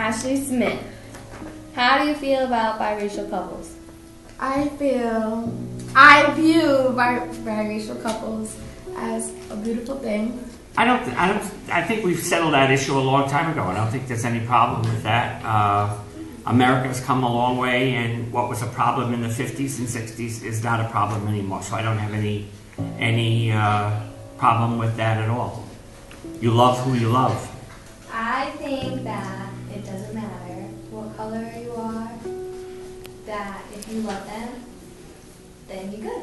Ashley Smith. How do you feel about biracial couples? I view biracial couples as a beautiful thing. I think we've settled that issue a long time ago. I don't think there's any problem with that. America's come a long way, and what was a problem in the 50s and 60s is not a problem anymore. So I don't have any problem with that at all. You love who you love. I think that it doesn't matter what color you are, that if you love them, then you're good.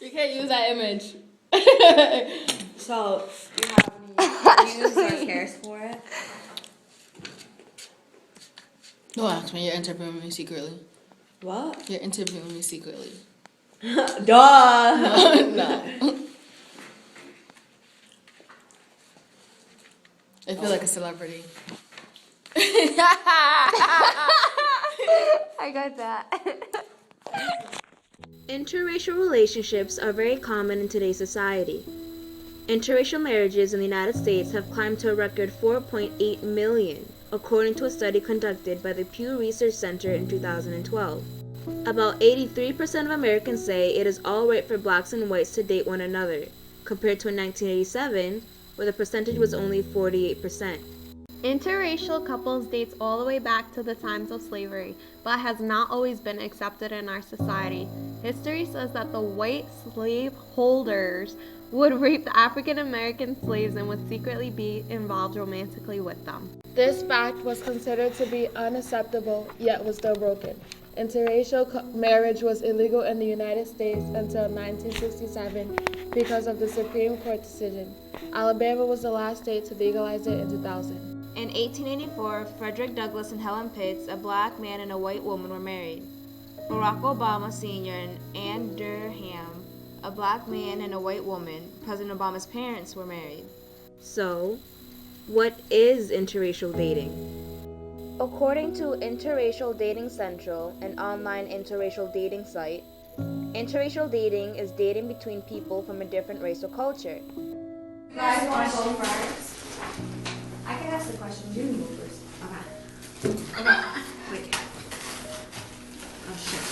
You can't use that image. So, you have any views or cares for it? Don't ask me, you're interviewing me secretly. What? You're interviewing me secretly. Duh! No. I feel like a celebrity. I got that. Interracial relationships are very common in today's society. Interracial marriages in the United States have climbed to a record 4.8 million, according to a study conducted by the Pew Research Center in 2012. About 83% of Americans say it is all right for blacks and whites to date one another, compared to in 1987, where the percentage was only 48%. Interracial couples dates all the way back to the times of slavery, but has not always been accepted in our society. History says that the white slave holders would rape the African American slaves and would secretly be involved romantically with them. This fact was considered to be unacceptable, yet was still broken. Interracial marriage was illegal in the United States until 1967 because of the Supreme Court decision. Alabama was the last state to legalize it in 2000. In 1884, Frederick Douglass and Helen Pitts, a black man and a white woman, were married. Barack Obama Sr. and Ann Durham, a black man and a white woman, President Obama's parents, were married. So, what is interracial dating? According to Interracial Dating Central, an online interracial dating site, interracial dating is dating between people from a different race or culture. You guys want to go first? I can ask the question. You can go first. Okay. Wait. Oh, shit.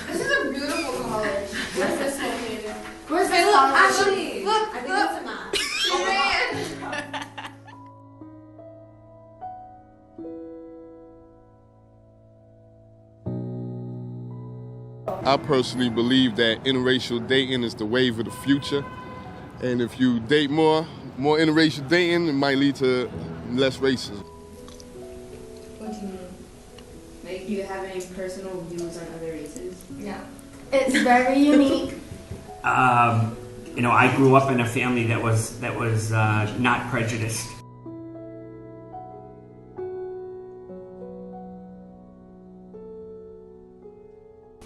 This is a beautiful college. Where's this located? Where's Hey, this look, college? actually, Look, I think look. it's a match. Oh, man. I personally believe that interracial dating is the wave of the future. And if you date more interracial dating, it might lead to less racism. What do you mean? Like, do you have any personal views on other races? Yeah. It's very unique. I grew up in a family that was not prejudiced.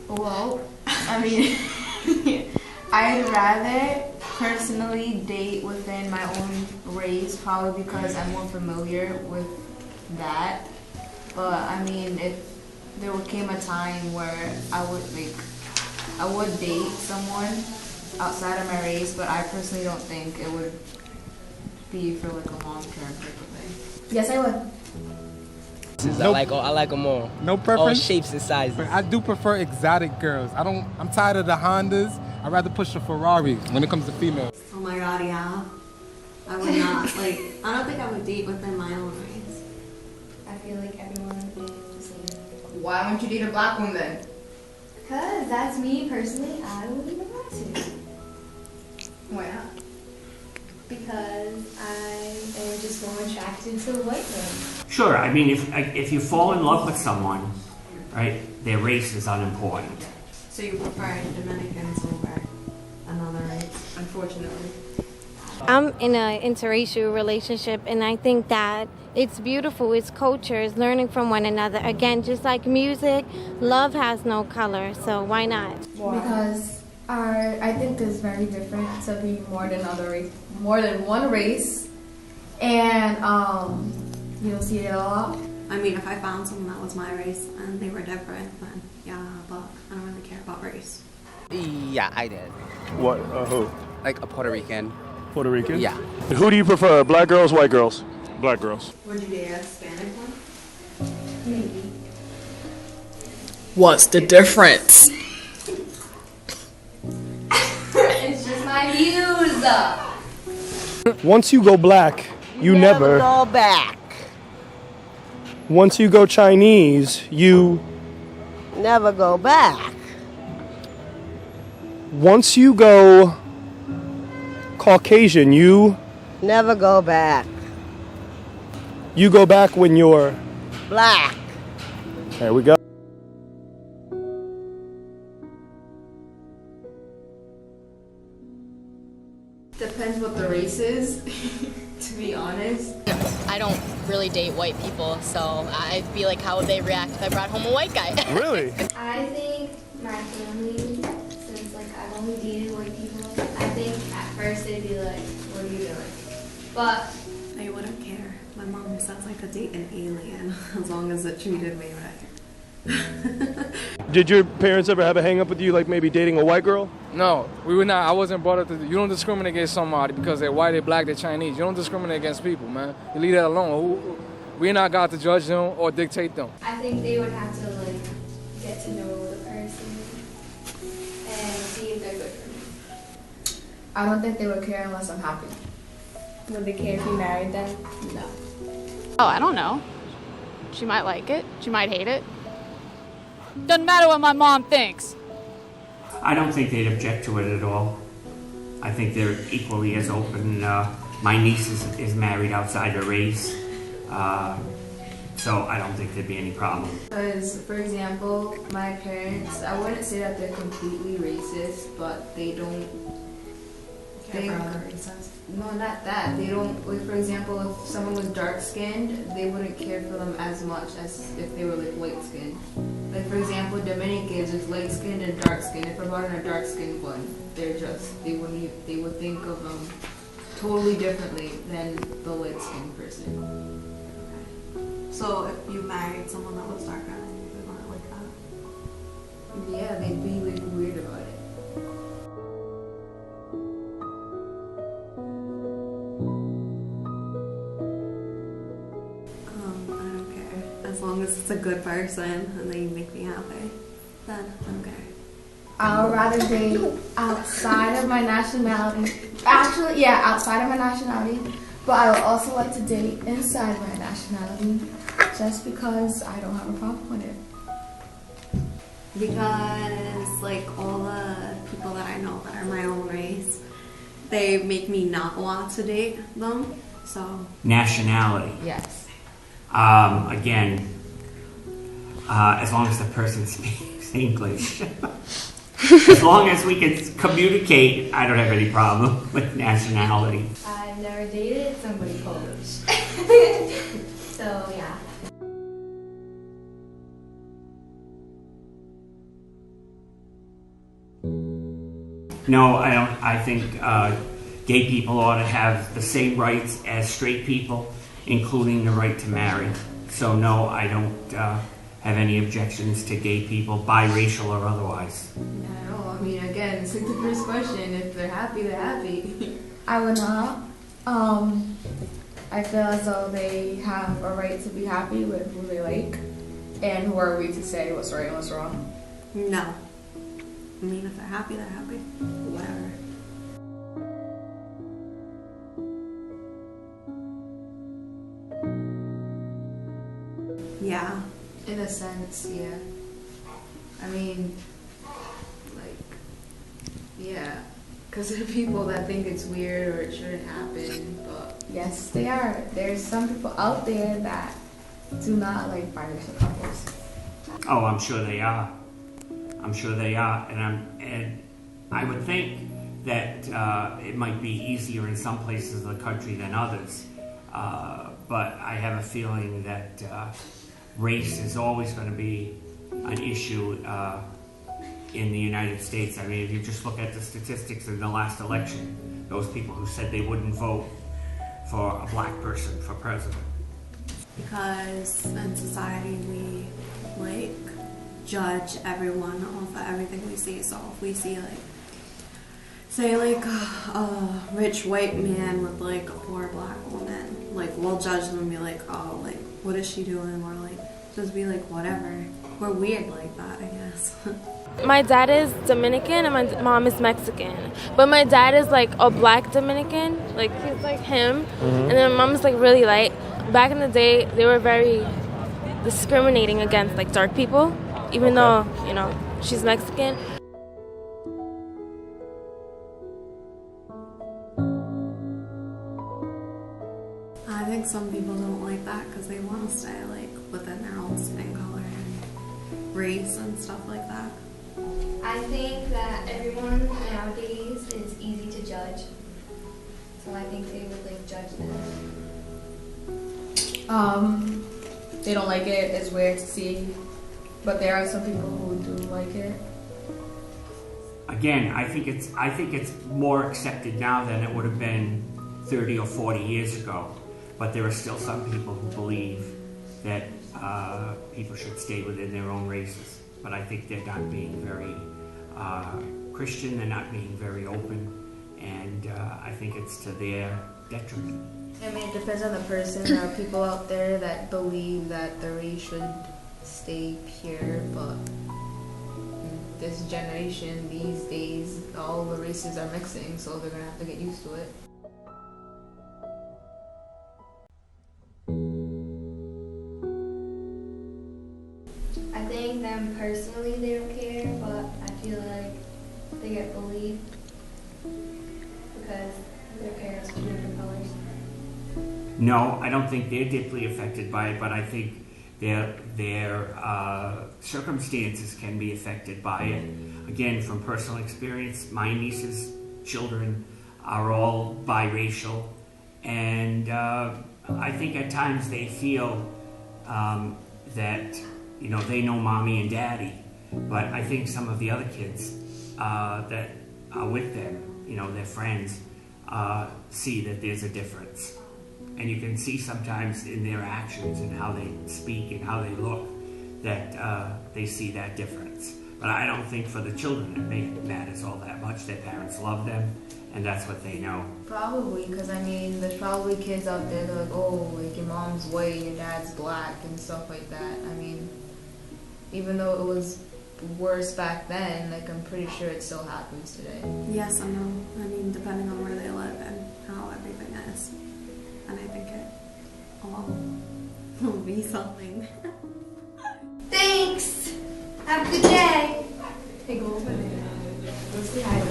Well, I mean, I'd rather personally date within my own race, probably because I'm more familiar with that. But I mean, there came a time where I would date someone outside of my race, but I personally don't think it would be for like a long-term type of thing. Yes, I would. Nope. I like them all. No preference. All shapes and sizes. But I do prefer exotic girls. I'm tired of the Hondas. I'd rather push a Ferrari when it comes to females. Oh my god, yeah. I would not. I don't think I would date within my own race. I feel like everyone is the same. Why wouldn't you date a black woman then? Because that's me personally, I wouldn't want to. Why not? Because I am just more attracted to white men. Sure, I mean, if you fall in love with someone, right, their race is unimportant. So you prefer Dominicans over another race, unfortunately. I'm in an interracial relationship, and I think that it's beautiful. It's cultures, learning from one another. Again, just like music, love has no color, so why not? Because I think it's very different to be more than one race, and you don't see it a lot. I mean, if I found someone that was my race and they were different, then yeah, but I don't really care about race. Yeah, I did. What? Who? Like a Puerto Rican. Puerto Rican? Yeah. Who do you prefer, black girls, white girls? Black girls. Would you date a Hispanic one? Maybe. What's the difference? It's just my views. Once you go black, you never go back. Once you go Chinese, you Never go back. once you go Caucasian, you Never go back. go back when you're Black. there we go. Depends what the race is, to be honest. I don't really date white people, so I'd be like, how would they react if I brought home a white guy? Really? I think my family, since like I've only dated white people, I think at first they'd be like, what are you doing? But They wouldn't care. My mom says I could date an alien as long as it treated me right. Did your parents ever have a hang up with you, like maybe dating a white girl? No, we would not. I wasn't brought up to. You don't discriminate against somebody because they're white, they're black, they're Chinese. You don't discriminate against people, man. You leave that alone. We're not God to judge them or dictate them. I think they would have to like get to know the person and see if they're good for me. I don't think they would care unless I'm happy. Would they care if you married them? No. Oh, I don't know. She might like it. She might hate it. Doesn't matter what my mom thinks. I don't think they'd object to it at all. I think they're equally as open. My niece is married outside her race, so I don't think there'd be any problem. Because, for example, my parents, I wouldn't say that they're completely racist, but they don't think... No, not that. They don't, like, for example, if someone was dark-skinned, they wouldn't care for them as much as if they were, like, light-skinned. Like, for example, Dominicans, it's light-skinned and dark-skinned. If I brought in a dark-skinned one, they would think of them totally differently than the light-skinned person. So if you married someone that was darker, they wouldn't like that. Yeah, they'd be, like, weird about it. I don't care. As long as it's a good person and they make me happy, then I'm okay. I would rather date outside of my nationality. Actually, yeah, outside of my nationality. But I would also like to date inside my nationality just because I don't have a problem with it. Because, like, all the people that I know that are my own race, they make me not want to date them, so. Nationality. Yes. Again, as long as the person speaks English. As long as we can communicate, I don't have any problem with nationality. I've never dated somebody Polish. So yeah. No, I don't. I think gay people ought to have the same rights as straight people, including the right to marry. So no, I don't have any objections to gay people, biracial or otherwise. No, I mean, again, it's like the first question. If they're happy, they're happy. I would not. I feel as though they have a right to be happy with who they like. And who are we to say what's right and what's wrong? No. I mean, if they're happy, they're happy. Whatever. Yeah. In a sense, yeah. I mean, like, yeah. Because there are people that think it's weird or it shouldn't happen, but yes, they are. There's some people out there that do not like biracial couples. Oh, I'm sure they are. I'm sure they are, and I would think that it might be easier in some places of the country than others. But I have a feeling that race is always going to be an issue in the United States. I mean, if you just look at the statistics in the last election, those people who said they wouldn't vote for a black person for president. because in society we like judge everyone off of everything we see. So if we see like, say like a rich white man with like a poor black woman, like we'll judge them and be like, oh, like what is she doing? Or like just be like, whatever. We're weird like that, I guess. My dad is Dominican and my mom is Mexican. But my dad is like a black Dominican, like he's like him. And then my mom's like really light. Back in the day, they were very discriminating against like dark people, even though, you know, she's Mexican. I think some people don't like that because they want to stay like within their own skin color and race and stuff like that. I think that everyone nowadays is easy to judge. So I think they would like judge them. They don't like it. It's weird to see, but there are some people who do like it. Again, I think it's more accepted now than it would have been 30 or 40 years ago. But there are still some people who believe that people should stay within their own races. But I think they're not being very Christian. They're not being very open, and I think it's to their detriment. I mean, it depends on the person. There are people out there that believe that the race should stay pure, but in this generation, these days, all the races are mixing, so they're gonna have to get used to it. I think them personally they don't care, but I feel like they get bullied because their parents are different colors. No, I don't think they're deeply affected by it, but I think their circumstances can be affected by it. Again, from personal experience, my niece's children are all biracial, and I think at times they feel that, you know, they know mommy and daddy, but I think some of the other kids that are with them, you know, their friends, see that there's a difference. And you can see sometimes in their actions and how they speak and how they look that they see that difference. But I don't think for the children it matters all that much. Their parents love them, and that's what they know. Probably, because I mean, there's probably kids out there that are like, oh, like your mom's white, your dad's black, and stuff like that. I mean, even though it was worse back then, like I'm pretty sure it still happens today. Yes, I know. I mean, depending on where they live and how everything is. And I think it all will be something. Thanks! Have a good day! Hey, go over there. Let's say hi to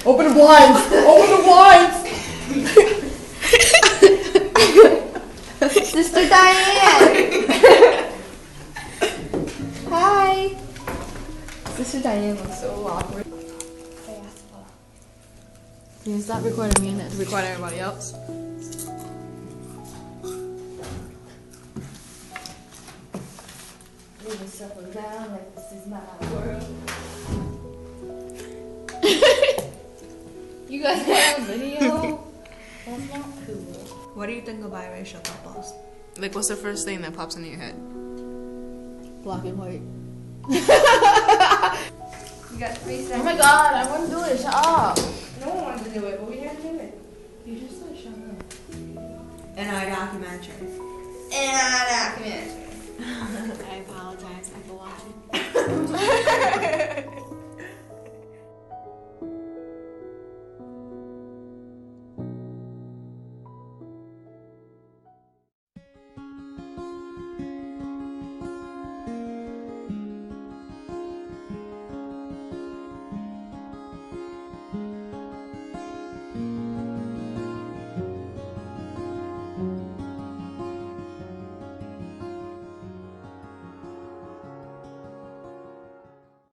Open the blinds! Open the blinds! Sister Diane! Hi! Sister Diane looks so awkward. Can you stop recording me and then record everybody else? Leave yourself around like this is my world. You guys have a video? That's not cool. What do you think of biracial couples? Like, what's the first thing that pops into your head? Black and white. You got 3 seconds. Oh my god, I want to do it. Shut up. No one wanted to do it, but we had to do it. You just said shut up. In our documentary. In our documentary. I apologize.